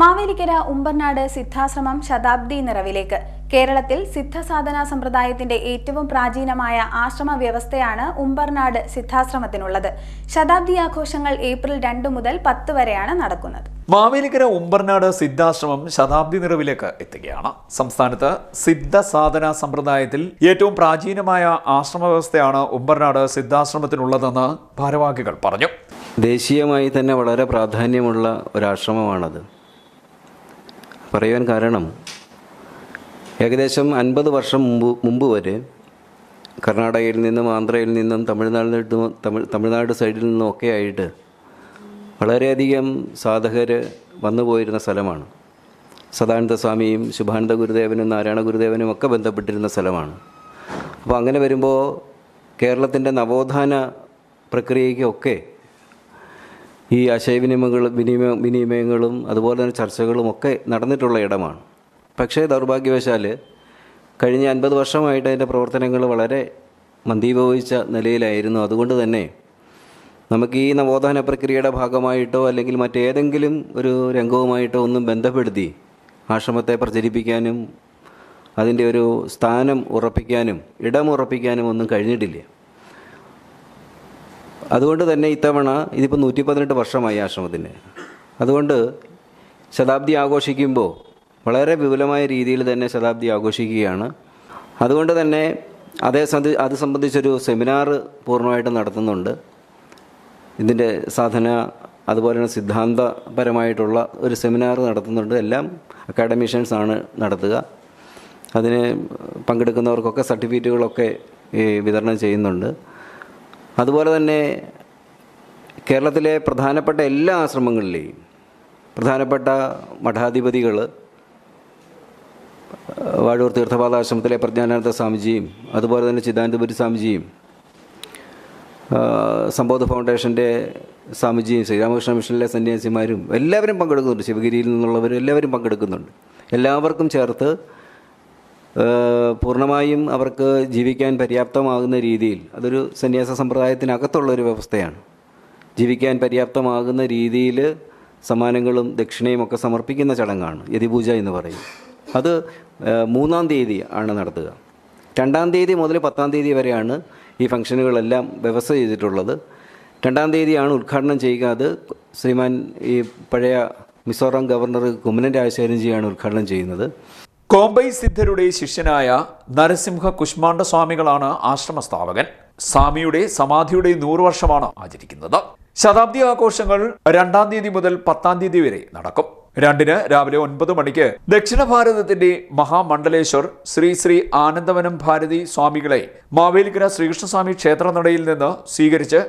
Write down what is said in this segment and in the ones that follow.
മാവേലിക്കര ഉമ്പർനാട് സിദ്ധാശ്രമം ശതാബ്ദി നിറവിലേക്ക്. കേരളത്തിൽ സിദ്ധസാധനാ സമ്പ്രദായത്തിന്റെ ഏറ്റവും പ്രാചീനമായ ആശ്രമ വ്യവസ്ഥയാണ് ഉമ്പർനാട് സിദ്ധാശ്രമത്തിനുള്ളത്. ശതാബ്ദി ആഘോഷങ്ങൾ ഏപ്രിൽ 2 മുതൽ 10 വരെയാണ് നടക്കുന്നത്. മാവേലിക്കര ഉമ്പർനാട് സിദ്ധാശ്രമം ശതാബ്ദി നിറവിലേക്ക് എത്തുകയാണ്. സംസ്ഥാനത്ത് സിദ്ധസാധനാ സമ്പ്രദായത്തിൽ ഏറ്റവും പ്രാചീനമായ ആശ്രമ വ്യവസ്ഥയാണ് ഉമ്പർനാട് സിദ്ധാശ്രമത്തിനുള്ളതെന്ന് ഭാരവാഹികൾ പറഞ്ഞു. ദേശീയമായി തന്നെ വളരെ പ്രാധാന്യമുള്ള ഒരാശ്രമമാണത്. പറയാൻ കാരണം ഏകദേശം 50 വർഷം മുമ്പ് വരെ കർണാടകയിൽ നിന്നും ആന്ധ്രയിൽ നിന്നും തമിഴ്നാട് സൈഡിൽ നിന്നും ഒക്കെ ആയിട്ട് വളരെയധികം സാധകർ വന്നു പോയിരുന്ന സ്ഥലമാണ്. സദാനന്ദ സ്വാമിയും ശുഭാനന്ദ ഗുരുദേവനും നാരായണ ഗുരുദേവനും ഒക്കെ ബന്ധപ്പെട്ടിരുന്ന സ്ഥലമാണ്. അപ്പോൾ അങ്ങനെ വരുമ്പോൾ കേരളത്തിൻ്റെ നവോത്ഥാന പ്രക്രിയയ്ക്കൊക്കെ ഈ ആശയവിനിമയങ്ങളും അതുപോലെ തന്നെ ചർച്ചകളും ഒക്കെ നടന്നിട്ടുള്ള ഇടമാണ്. പക്ഷേ ദൗർഭാഗ്യവശാൽ കഴിഞ്ഞ 50 വർഷമായിട്ട് അതിൻ്റെ പ്രവർത്തനങ്ങൾ വളരെ മന്ദീഭവിച്ച നിലയിലായിരുന്നു. അതുകൊണ്ട് തന്നെ നമുക്ക് ഈ നവോത്ഥാന പ്രക്രിയയുടെ ഭാഗമായിട്ടോ അല്ലെങ്കിൽ മറ്റേതെങ്കിലും ഒരു രംഗവുമായിട്ടോ ഒന്നും ബന്ധപ്പെടുത്തി ആശ്രമത്തെ പ്രചരിപ്പിക്കാനും അതിൻ്റെ ഒരു സ്ഥാനം ഉറപ്പിക്കാനും ഇടമുറപ്പിക്കാനും ഒന്നും കഴിഞ്ഞിട്ടില്ല. അതുകൊണ്ട് തന്നെ ഇത്തവണ ഇതിപ്പോൾ 118 വർഷമായി ആശ്രമത്തിന്. അതുകൊണ്ട് ശതാബ്ദി ആഘോഷിക്കുമ്പോൾ വളരെ വിപുലമായ രീതിയിൽ തന്നെ ശതാബ്ദി ആഘോഷിക്കുകയാണ്. അതുകൊണ്ട് തന്നെ അത് സംബന്ധിച്ചൊരു സെമിനാർ പൂർണ്ണമായിട്ട് നടത്തുന്നുണ്ട്. ഇതിൻ്റെ സാധന അതുപോലെ തന്നെ സിദ്ധാന്തപരമായിട്ടുള്ള ഒരു സെമിനാർ നടത്തുന്നുണ്ട്. എല്ലാം അക്കാഡമിഷ്യൻസാണ് നടത്തുക. അതിന് പങ്കെടുക്കുന്നവർക്കൊക്കെ സർട്ടിഫിക്കറ്റുകളൊക്കെ വിതരണം ചെയ്യുന്നുണ്ട്. അതുപോലെ തന്നെ കേരളത്തിലെ പ്രധാനപ്പെട്ട എല്ലാ ആശ്രമങ്ങളിലെയും പ്രധാനപ്പെട്ട മഠാധിപതികൾ വാഴൂർ തീർത്ഥപാദാശ്രമത്തിലെ പ്രജ്ഞാനാനന്ദ സ്വാമിജിയും അതുപോലെ തന്നെ ചിദാനന്ദപുരി സ്വാമിജിയും സമ്പോധ ഫൗണ്ടേഷൻ്റെ സ്വാമിജിയും ശ്രീരാമകൃഷ്ണ മിഷനിലെ സന്യാസിമാരും എല്ലാവരും പങ്കെടുക്കുന്നുണ്ട്. ശിവഗിരിയിൽ നിന്നുള്ളവരും എല്ലാവരും പങ്കെടുക്കുന്നുണ്ട്. എല്ലാവർക്കും ചേർത്ത് പൂർണ്ണമായും അവർക്ക് ജീവിക്കാൻ പര്യാപ്തമാകുന്ന രീതിയിൽ, അതൊരു സന്യാസ സമ്പ്രദായത്തിനകത്തുള്ളൊരു വ്യവസ്ഥയാണ്, ജീവിക്കാൻ പര്യാപ്തമാകുന്ന രീതിയിൽ സമ്മാനങ്ങളും ദക്ഷിണയും ഒക്കെ സമർപ്പിക്കുന്ന ചടങ്ങാണ് യതിപൂജ എന്ന് പറയും. അത് 3-ാം തീയതി ആണ് നടത്തുക. 2-ാം തീയതി മുതൽ 10-ാം തീയതി വരെയാണ് ഈ ഫംഗ്ഷനുകളെല്ലാം വ്യവസ്ഥ ചെയ്തിട്ടുള്ളത്. 2-ാം തീയതിയാണ് ഉദ്ഘാടനം ചെയ്യുക. അത് ശ്രീമാൻ ഈ പഴയ മിസോറാം ഗവർണർ കുമ്മനം രാജശേഖരൻജിയാണ് ഉദ്ഘാടനം ചെയ്യുന്നത്. കോമ്പൈ സിദ്ധരുടെ ശിഷ്യനായ നരസിംഹ കുഷ്മാണ്ഡ സ്വാമികളാണ് ആശ്രമ സ്ഥാപകൻ. സ്വാമിയുടെ സമാധിയുടെ 100 വർഷമാണ് ആചരിക്കുന്നത്. ശതാബ്ദി ആഘോഷങ്ങൾ 2-ാം തീയതി മുതൽ 10-ാം തീയതി വരെ നടക്കും. 2-ന് രാവിലെ 9 മണിക്ക് ദക്ഷിണ ഭാരതത്തിന്റെ മഹാമണ്ഡലേശ്വർ ശ്രീ ആനന്ദവനം ഭാരതി സ്വാമികളെ മാവേലിക്കര ശ്രീകൃഷ്ണസ്വാമി ക്ഷേത്രനടയിൽ നിന്ന് സ്വീകരിച്ച്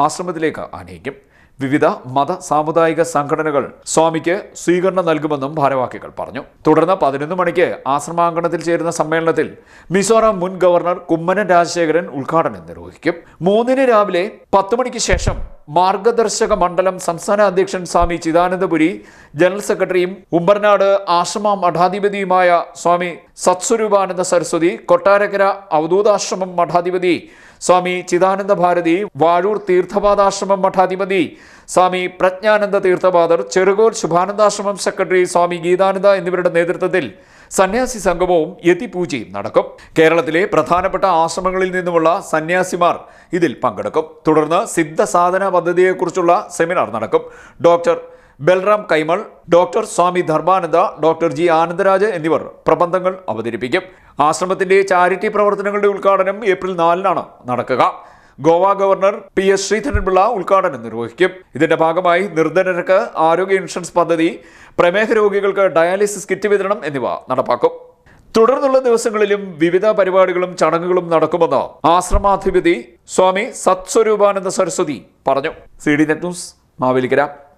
ആശ്രമത്തിലേക്ക് ആനയിക്കും. വിവിധ മത സാമുദായിക സംഘടനകൾ സ്വാമിക്ക് സ്വീകരണം നൽകുമെന്നും ഭാരവാഹികൾ പറഞ്ഞു. തുടർന്ന് 11 മണിക്ക് ആശ്രമാങ്കണത്തിൽ ചേരുന്ന സമ്മേളനത്തിൽ മിസോറാം മുൻ ഗവർണർ കുമ്മനം രാജശേഖരൻ ഉദ്ഘാടനം നിർവഹിക്കും. 3-ന് രാവിലെ 10 മണിക്ക് ശേഷം മാർഗദർശക മണ്ഡലം സംസ്ഥാന അധ്യക്ഷൻ സ്വാമി ചിദാനന്ദപുരി, ജനറൽ സെക്രട്ടറിയും ഉമ്പർനാട് ആശ്രമ മഠാധിപതിയുമായ സ്വാമി സത്സ്വരൂപാനന്ദ സരസ്വതി, കൊട്ടാരക്കര അവധൂതാശ്രമം മഠാധിപതി സ്വാമി ചിദാനന്ദ ഭാരതി, വാഴൂർ തീർത്ഥപാദാശ്രമം മഠാധിപതി സ്വാമി പ്രജ്ഞാനന്ദ തീർത്ഥപാദർ, ചെറുകോൽ ശുഭാനന്ദാശ്രമം സെക്രട്ടറി സ്വാമി ഗീതാനന്ദ എന്നിവരുടെ നേതൃത്വത്തിൽ സന്യാസി സംഗമവും യതിപൂജയും നടക്കും. കേരളത്തിലെ പ്രധാനപ്പെട്ട ആശ്രമങ്ങളിൽ നിന്നുമുള്ള സന്യാസിമാർ ഇതിൽ പങ്കെടുക്കും. തുടർന്ന് സിദ്ധസാധന പദ്ധതിയെക്കുറിച്ചുള്ള സെമിനാർ നടക്കും. ഡോക്ടർ ബൽറാം കൈമൾ, ഡോക്ടർ സ്വാമി ധർമാനന്ദ, ഡോക്ടർ ജി ആനന്ദരാജ് എന്നിവർ പ്രബന്ധങ്ങൾ അവതരിപ്പിക്കും. ആശ്രമത്തിന്റെ ചാരിറ്റി പ്രവർത്തനങ്ങളുടെ ഉദ്ഘാടനം ഏപ്രിൽ 4-നാണ് നടക്കുക. ഗോവ ഗവർണർ PS ശ്രീധരൻപിള്ള ഉദ്ഘാടനം നിർവഹിക്കും. ഇതിന്റെ ഭാഗമായി നിർധനർക്ക് ആരോഗ്യ ഇൻഷുറൻസ് പദ്ധതി, പ്രമേഹ രോഗികൾക്ക് ഡയാലിസിസ് കിറ്റ് വിതരണം എന്നിവ നടപ്പാക്കും. തുടർന്നുള്ള ദിവസങ്ങളിലും വിവിധ പരിപാടികളും ചടങ്ങുകളും നടക്കുമെന്ന് ആശ്രമാധിപതി സ്വാമി സത്സ്വരൂപാനന്ദ സരസ്വതി പറഞ്ഞു. CD net news, Mavelikkara.